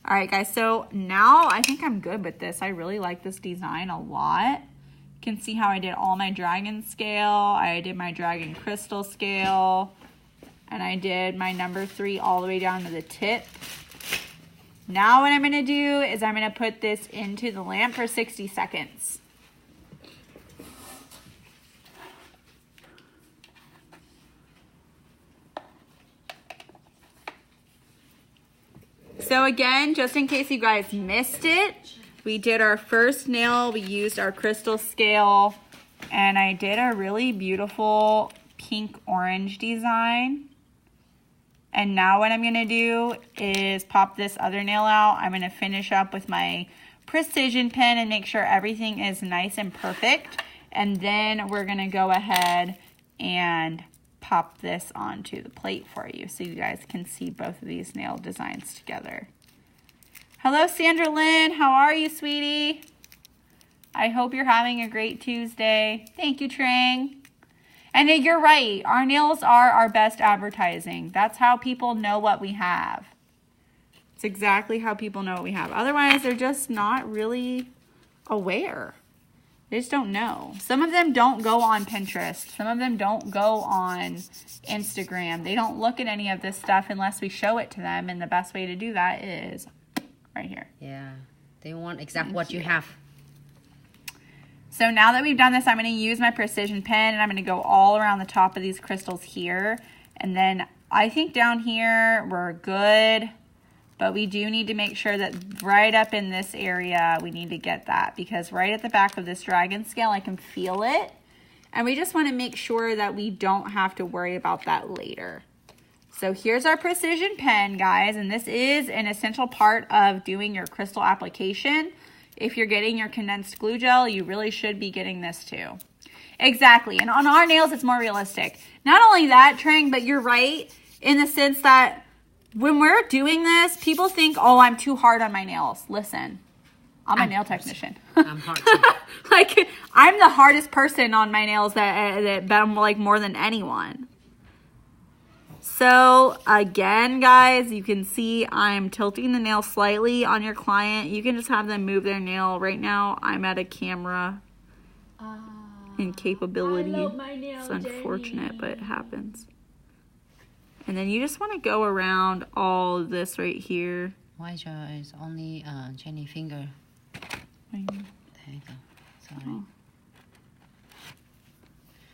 [SPEAKER 1] All right, guys, so now I think I'm good with this. I really like this design a lot. You can see how I did all my dragon scale. I did my dragon crystal scale. And I did my number 3 all the way down to the tip. Now what I'm going to do is I'm going to put this into the lamp for 60 seconds. So again, just in case you guys missed it, we did our first nail. We used our crystal scale, and I did a really beautiful pink orange design. And now what I'm going to do is pop this other nail out. I'm going to finish up with my precision pen and make sure everything is nice and perfect. And then we're going to go ahead and pop this onto the plate for you so you guys can see both of these nail designs together. Hello, Sandra Lynn. How are you, sweetie? I hope you're having a great Tuesday. Thank you, Trang. And you're right. Our nails are our best advertising. That's how people know what we have. It's exactly how people know what we have. Otherwise, they're just not really aware. They just don't know. Some of them don't go on Pinterest. Some of them don't go on Instagram. They don't look at any of this stuff unless we show it to them. And the best way to do that is right here.
[SPEAKER 2] Yeah. They want exactly what you have.
[SPEAKER 1] So now that we've done this, I'm going to use my precision pen and I'm going to go all around the top of these crystals here. And then I think down here we're good. But we do need to make sure that right up in this area, we need to get that. Because right at the back of this dragon scale, I can feel it. And we just want to make sure that we don't have to worry about that later. So here's our precision pen, guys. And this is an essential part of doing your crystal application. If you're getting your condensed glue gel, you really should be getting this too. Exactly. And on our nails, it's more realistic. Not only that, Trang, but you're right in the sense that when we're doing this, people think, oh, I'm too hard on my nails. Listen, I'm a nail technician.
[SPEAKER 2] I'm hard too.
[SPEAKER 1] Like, I'm the hardest person on my nails that I'm like more than anyone. So again, guys, you can see I'm tilting the nail slightly on your client. You can just have them move their nail. Right now, I'm at a camera incapability. It's unfortunate, but it happens. And then you just want to go around all of this right here.
[SPEAKER 2] Why is only Jenny finger? There you go. Sorry.
[SPEAKER 1] Oh.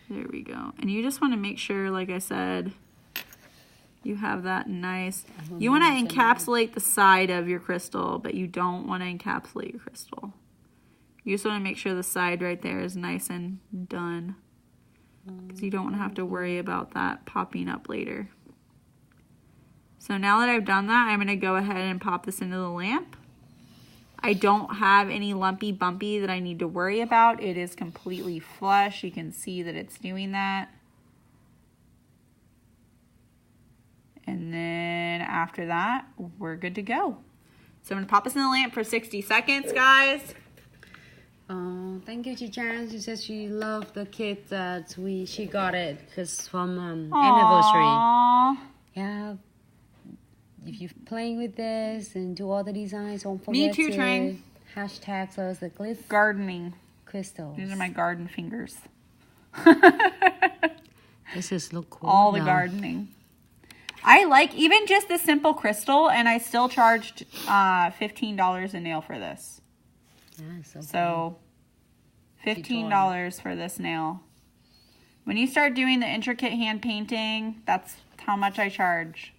[SPEAKER 1] There we go. And you just want to make sure, like I said, you have that nice. You want to encapsulate the side of your crystal, but you don't want to encapsulate your crystal. You just want to make sure the side right there is nice and done. Because you don't want to have to worry about that popping up later. So now that I've done that, I'm going to go ahead and pop this into the lamp. I don't have any lumpy bumpy that I need to worry about. It is completely flush. You can see that it's doing that. And then after that, we're good to go. So I'm going to pop this in the lamp for 60 seconds, guys.
[SPEAKER 2] Oh, thank you, Chi-Chan. She says she loved the kit that she got it because from anniversary. Yeah. If you're playing with this and do all the designs, don't forget
[SPEAKER 1] Me too, Trang.
[SPEAKER 2] Hashtag us the Glitz
[SPEAKER 1] Gardening.
[SPEAKER 2] Crystals.
[SPEAKER 1] These are my garden fingers.
[SPEAKER 2] This is look cool.
[SPEAKER 1] All the gardening. I like even just the simple crystal, and I still charged $15 a nail for this.
[SPEAKER 2] Yeah,
[SPEAKER 1] so $15 for this nail. When you start doing the intricate hand painting, that's how much I charge.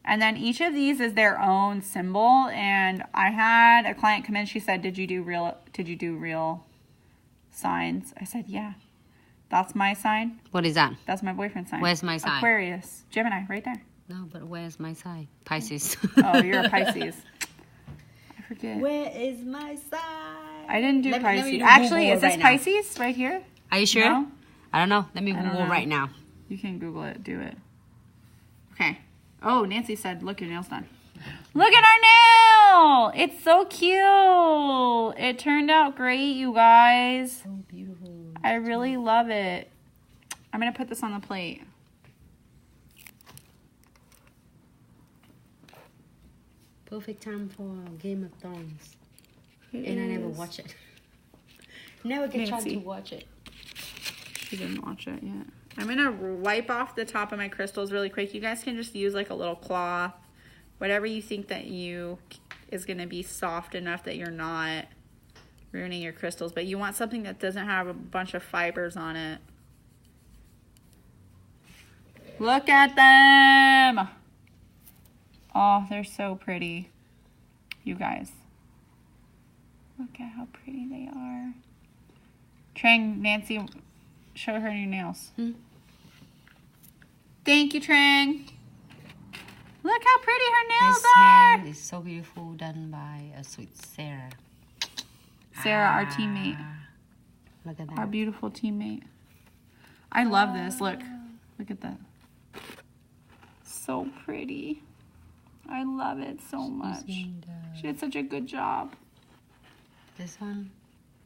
[SPEAKER 1] And then each of these is their own symbol. And I had a client come in. She said, "Did you do real signs?" I said, "Yeah, that's my sign."
[SPEAKER 2] What is that?
[SPEAKER 1] That's my boyfriend's sign.
[SPEAKER 2] Where's my sign?
[SPEAKER 1] Aquarius, Gemini, right there.
[SPEAKER 2] No, but where's my sign? Pisces.
[SPEAKER 1] Oh, you're a Pisces. I forget.
[SPEAKER 2] Where is my sign?
[SPEAKER 1] I didn't do Pisces.
[SPEAKER 2] Let me
[SPEAKER 1] Actually,
[SPEAKER 2] Google
[SPEAKER 1] is this
[SPEAKER 2] right
[SPEAKER 1] Pisces right here?
[SPEAKER 2] Are you sure?
[SPEAKER 1] No?
[SPEAKER 2] I don't know. Let me Google right now.
[SPEAKER 1] You can Google it. Do it. Okay. Oh, Nancy said, look, your nail's done. Look at our nail! It's so cute. It turned out great, you guys.
[SPEAKER 2] So beautiful.
[SPEAKER 1] I really love it. I'm going to put this on the plate.
[SPEAKER 2] Perfect time for Game of Thrones. And I never watch it. Never get a chance to watch it.
[SPEAKER 1] She didn't watch it yet. I'm going to wipe off the top of my crystals really quick. You guys can just use like a little cloth. Whatever you think that is going to be soft enough that you're not ruining your crystals. But you want something that doesn't have a bunch of fibers on it. Look at them. Oh, they're so pretty. You guys. Look at how pretty they are. Trang, Nancy, show her new nails. Thank you, Trang. Look how pretty her nails
[SPEAKER 2] This
[SPEAKER 1] are.
[SPEAKER 2] hand is so beautiful, done by a sweet Sarah.
[SPEAKER 1] Sarah, our teammate.
[SPEAKER 2] Look at that.
[SPEAKER 1] Our beautiful teammate. I love this. Look at that. So pretty. I love it so much. She did such a good job.
[SPEAKER 2] This one,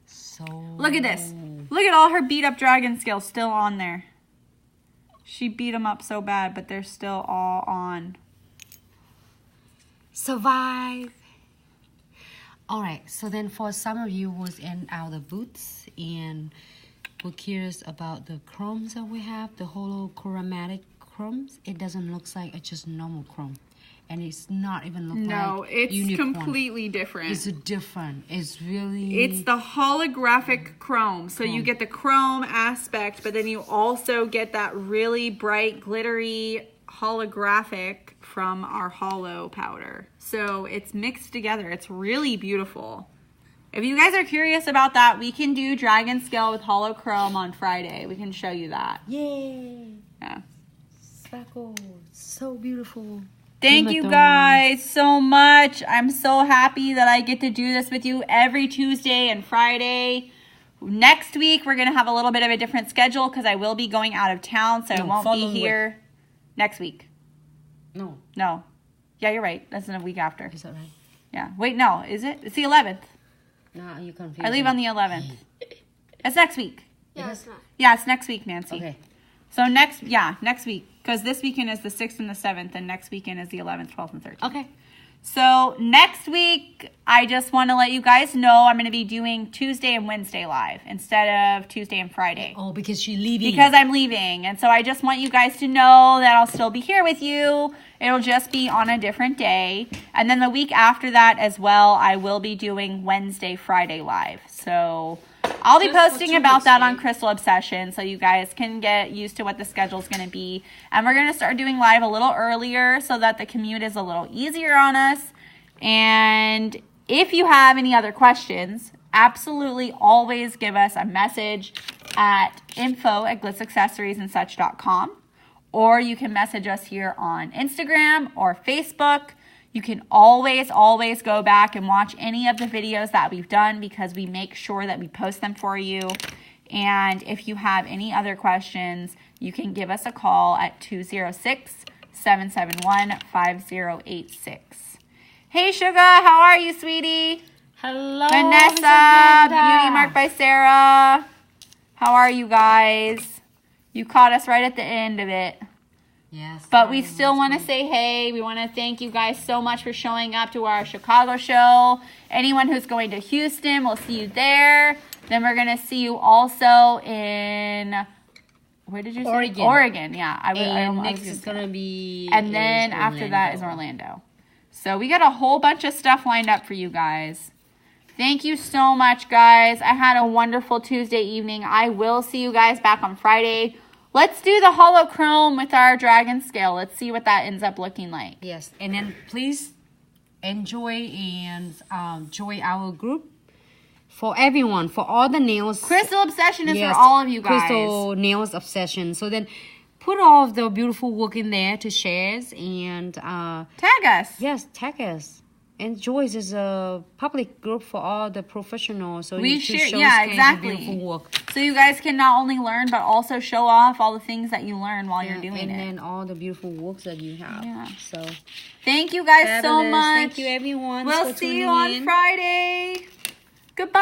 [SPEAKER 2] so...
[SPEAKER 1] Look at this. Look at all her beat up dragon scales still on there. She beat them up so bad, but they're still all on.
[SPEAKER 2] Survive. All right, so then for some of you who's in our booths and were curious about the chromes that we have, the holochromatic chromes, it doesn't look like it's just normal chrome. And it's not even look like
[SPEAKER 1] it's
[SPEAKER 2] unicorn.
[SPEAKER 1] Completely different.
[SPEAKER 2] It's different. It's really...
[SPEAKER 1] It's the holographic chrome. So you get the chrome aspect, but then you also get that really bright, glittery holographic from our holo powder. So it's mixed together. It's really beautiful. If you guys are curious about that, we can do dragon scale with holo chrome on Friday. We can show you that.
[SPEAKER 2] Yay!
[SPEAKER 1] Yeah.
[SPEAKER 2] So beautiful.
[SPEAKER 1] Thank you guys so much. I'm so happy that I get to do this with you every Tuesday and Friday. Next week, we're going to have a little bit of a different schedule because I will be going out of town, so I won't be here next week.
[SPEAKER 2] No.
[SPEAKER 1] Yeah, you're right. That's in a week after.
[SPEAKER 2] Is that right?
[SPEAKER 1] Yeah. Wait, no. Is it? It's the 11th.
[SPEAKER 2] No, you confused.
[SPEAKER 1] I leave on the 11th. It's next week.
[SPEAKER 3] Yeah, it's not.
[SPEAKER 1] Yeah, it's next week, Nancy.
[SPEAKER 2] Okay.
[SPEAKER 1] So next week. Because this weekend is the 6th and the 7th, and next weekend is the 11th, 12th, and 13th.
[SPEAKER 2] Okay.
[SPEAKER 1] So next week, I just want to let you guys know I'm going to be doing Tuesday and Wednesday live instead of Tuesday and Friday.
[SPEAKER 2] Oh, because she's leaving.
[SPEAKER 1] Because I'm leaving. And so I just want you guys to know that I'll still be here with you. It'll just be on a different day. And then the week after that as well, I will be doing Wednesday, Friday live. So I'll be posting about that on Crystal Obsession so you guys can get used to what the schedule is going to be. And we're going to start doing live a little earlier so that the commute is a little easier on us. And if you have any other questions, absolutely always give us a message at info@glitzaccessoriesandsuch.com, or you can message us here on Instagram or Facebook. You can always go back and watch any of the videos that we've done because we make sure that we post them for you. And if you have any other questions, you can give us a call at 206-771-5086. Hey, Sugar, how are you, sweetie?
[SPEAKER 2] Hello,
[SPEAKER 1] Vanessa, Beauty Mark by Sarah. How are you guys? You caught us right at the end of it.
[SPEAKER 2] Yes.
[SPEAKER 1] But we still want to say hey. We want to thank you guys so much for showing up to our Chicago show. Anyone who's going to Houston, we'll see you there. Then we're going to see you also in, where did you say?
[SPEAKER 2] Oregon.
[SPEAKER 1] Oregon, yeah.
[SPEAKER 2] And next is going to be...
[SPEAKER 1] And then after that is Orlando. So we got a whole bunch of stuff lined up for you guys. Thank you so much, guys. I had a wonderful Tuesday evening. I will see you guys back on Friday. Let's do the holochrome with our dragon scale. Let's see what that ends up looking like.
[SPEAKER 2] Yes, and then please enjoy and join our group for everyone, for all the nails.
[SPEAKER 1] Crystal Obsession is for all of you guys.
[SPEAKER 2] Crystal Nails Obsession. So then put all of the beautiful work in there to share and
[SPEAKER 1] tag us.
[SPEAKER 2] Yes, tag us. And Joyce is a public group for all the professionals. So
[SPEAKER 1] we
[SPEAKER 2] you
[SPEAKER 1] share,
[SPEAKER 2] show
[SPEAKER 1] exactly.
[SPEAKER 2] Beautiful work.
[SPEAKER 1] So you guys can not only learn, but also show off all the things that you learn while you're doing
[SPEAKER 2] and
[SPEAKER 1] it.
[SPEAKER 2] And then all the beautiful works that you have.
[SPEAKER 1] Yeah.
[SPEAKER 2] So
[SPEAKER 1] thank you guys so much.
[SPEAKER 2] Thank you, everyone.
[SPEAKER 1] We'll see you on Friday. Goodbye.